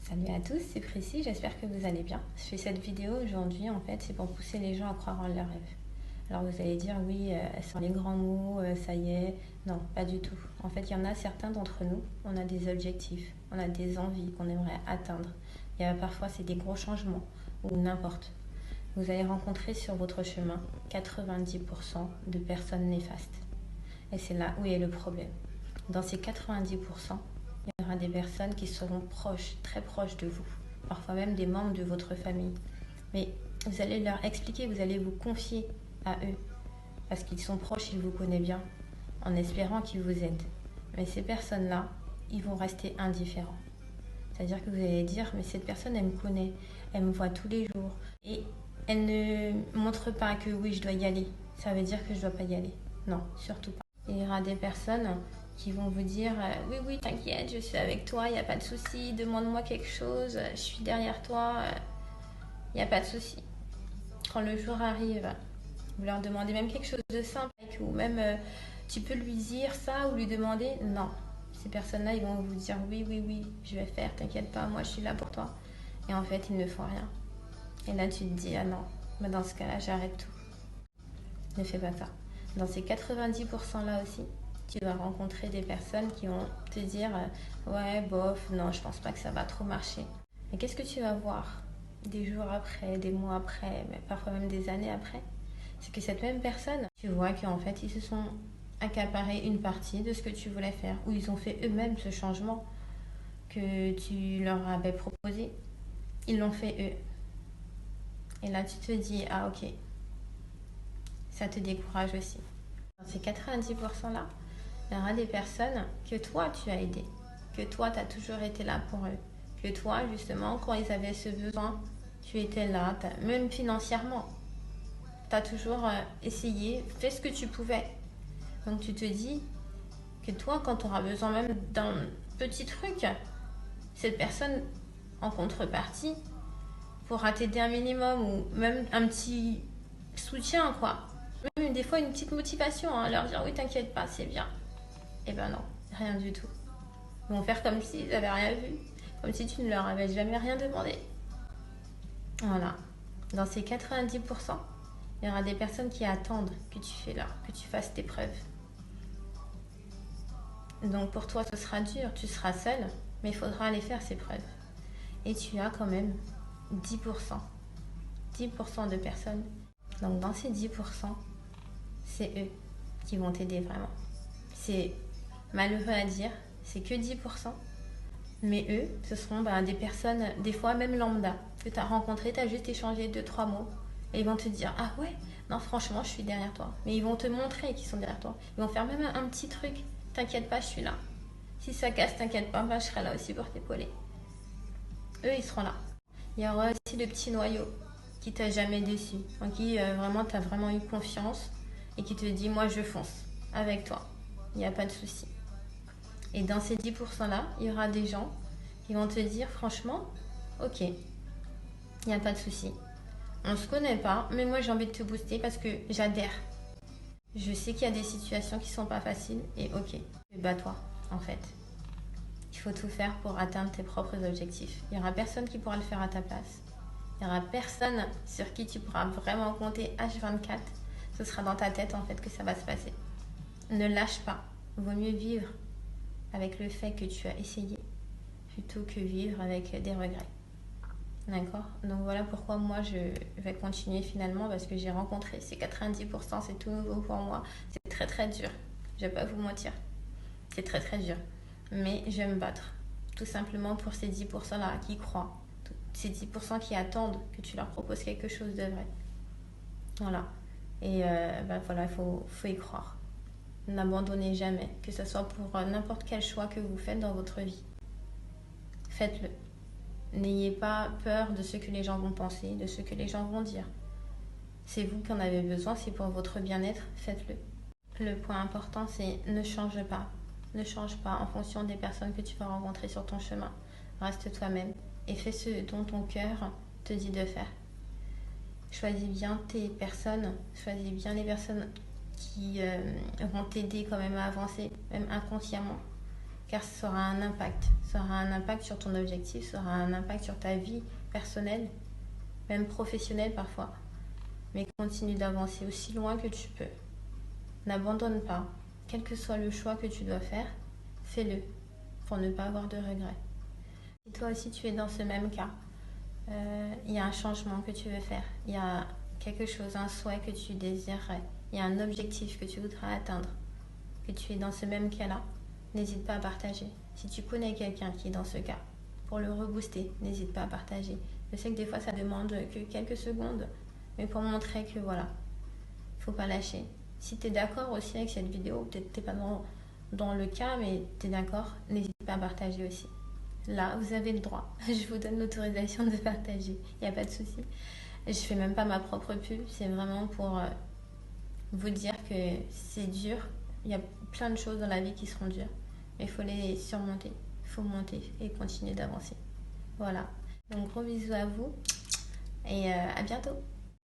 Salut à tous, c'est Prissy, j'espère que vous allez bien. Je fais cette vidéo aujourd'hui, en fait, c'est pour pousser les gens à croire en leurs rêves. Alors vous allez dire, oui, sans les grands mots, ça y est. Non, pas du tout. En fait, il y en a certains d'entre nous, on a des objectifs, on a des envies qu'on aimerait atteindre. Il y a parfois, c'est des gros changements, ou n'importe. Vous allez rencontrer sur votre chemin 90% de personnes néfastes. Et c'est là où est le problème. Dans ces 90%, il y aura des personnes qui seront proches, très proches de vous, parfois même des membres de votre famille. Mais vous allez leur expliquer, vous allez vous confier à eux, parce qu'ils sont proches, ils vous connaissent bien, en espérant qu'ils vous aident. Mais ces personnes-là, ils vont rester indifférents. C'est-à-dire que vous allez dire, mais cette personne, elle me connaît, elle me voit tous les jours, et elle ne montre pas que oui, je dois y aller. Ça veut dire que je ne dois pas y aller. Non, surtout pas. Il y aura des personnes qui vont vous dire oui, oui, t'inquiète, je suis avec toi, il n'y a pas de souci, demande-moi quelque chose, je suis derrière toi, il n'y a pas de souci. Quand le jour arrive, vous leur demandez même quelque chose de simple, ou même tu peux lui dire ça ou lui demander, non. Ces personnes-là, ils vont vous dire oui, oui, oui, je vais faire, t'inquiète pas, moi je suis là pour toi. Et en fait, ils ne font rien. Et là, tu te dis, ah non, mais dans ce cas-là, j'arrête tout. Ne fais pas ça. Dans ces 90%-là aussi, tu vas rencontrer des personnes qui vont te dire ouais, bof, non, je pense pas que ça va trop marcher. Mais qu'est-ce que tu vas voir des jours après, des mois après, mais parfois même des années après? C'est que cette même personne, tu vois qu'en fait, ils se sont accaparés une partie de ce que tu voulais faire, ou ils ont fait eux-mêmes ce changement que tu leur avais proposé. Ils l'ont fait eux. Et là, tu te dis, ah ok, ça te décourage aussi. Dans ces 90%-là, il y aura des personnes que toi, tu as aidées, que toi, tu as toujours été là pour eux, que toi, justement, quand ils avaient ce besoin, tu étais là, même financièrement. Tu as toujours essayé, fait ce que tu pouvais. Donc tu te dis que toi, quand tu auras besoin même d'un petit truc, cette personne, en contrepartie, pourra t'aider un minimum ou même un petit soutien, quoi. Même des fois une petite motivation, hein, leur dire oui, t'inquiète pas, c'est bien. Eh ben non, rien du tout. Ils vont faire comme s'ils n'avaient rien vu, comme si tu ne leur avais jamais rien demandé. Voilà. Dans ces 90%, il y aura des personnes qui attendent que tu fasses tes preuves. Donc pour toi, ce sera dur, tu seras seul, mais il faudra aller faire ces preuves. Et tu as quand même 10%. 10% de personnes. Donc dans ces 10%, c'est eux qui vont t'aider vraiment. C'est malheureux à dire, c'est que 10%. Mais eux, ce seront des personnes, des fois même lambda, que tu as rencontrées, tu as juste échangé 2-3 mots. Et ils vont te dire, ah ouais, non franchement, je suis derrière toi. Mais ils vont te montrer qu'ils sont derrière toi. Ils vont faire même un petit truc. T'inquiète pas, je suis là. Si ça casse, t'inquiète pas, je serai là aussi pour t'épauler. Eux, ils seront là. Il y aura aussi le petit noyau qui t'a jamais déçu, en qui vraiment t'as vraiment eu confiance et qui te dit, moi je fonce avec toi. Il n'y a pas de souci. Et dans ces 10%-là, il y aura des gens qui vont te dire franchement, ok, il n'y a pas de souci. On ne se connaît pas, mais moi j'ai envie de te booster parce que j'adhère. Je sais qu'il y a des situations qui ne sont pas faciles et ok, bats-toi en fait. Il faut tout faire pour atteindre tes propres objectifs. Il n'y aura personne qui pourra le faire à ta place. Il n'y aura personne sur qui tu pourras vraiment compter H24. Ce sera dans ta tête en fait que ça va se passer. Ne lâche pas. Vaut mieux vivre avec le fait que tu as essayé plutôt que vivre avec des regrets. D'accord? Donc voilà pourquoi moi je vais continuer finalement parce que j'ai rencontré ces 90%, c'est tout nouveau pour moi. C'est très très dur. Je ne vais pas vous mentir. C'est très très dur. Mais je vais me battre. Tout simplement pour ces 10% là qui croient. Ces 10% qui attendent que tu leur proposes quelque chose de vrai. Voilà. Et voilà, il faut y croire. N'abandonnez jamais, que ce soit pour n'importe quel choix que vous faites dans votre vie. Faites-le. N'ayez pas peur de ce que les gens vont penser, de ce que les gens vont dire. C'est vous qui en avez besoin, c'est pour votre bien-être, faites-le. Le point important, c'est ne change pas. Ne change pas en fonction des personnes que tu vas rencontrer sur ton chemin. Reste toi-même et fais ce dont ton cœur te dit de faire. Choisis bien tes personnes, choisis bien les personnes qui vont t'aider quand même à avancer, même inconsciemment, car ça aura un impact Ça aura un impact sur ton objectif, ça aura un impact sur ta vie personnelle, même professionnelle parfois. Mais continue d'avancer aussi loin que tu peux. N'abandonne pas. Quel que soit le choix que tu dois faire, fais-le pour ne pas avoir de regrets. Si toi aussi tu es dans ce même cas, il y a un changement que tu veux faire, il y a quelque chose, un souhait que tu désirerais, il y a un objectif que tu voudrais atteindre, que tu es dans ce même cas-là, n'hésite pas à partager. Si tu connais quelqu'un qui est dans ce cas, pour le rebooster, n'hésite pas à partager. Je sais que des fois ça demande que quelques secondes, mais pour montrer que voilà, il ne faut pas lâcher. Si tu es d'accord aussi avec cette vidéo, peut-être tu n'es pas dans le cas, mais tu es d'accord, n'hésite pas à partager aussi. Là, vous avez le droit. Je vous donne l'autorisation de partager. Il n'y a pas de souci. Je ne fais même pas ma propre pub. C'est vraiment pour vous dire que c'est dur. Il y a plein de choses dans la vie qui seront dures. Mais il faut les surmonter. Il faut monter et continuer d'avancer. Voilà. Donc, gros bisous à vous. Et à bientôt.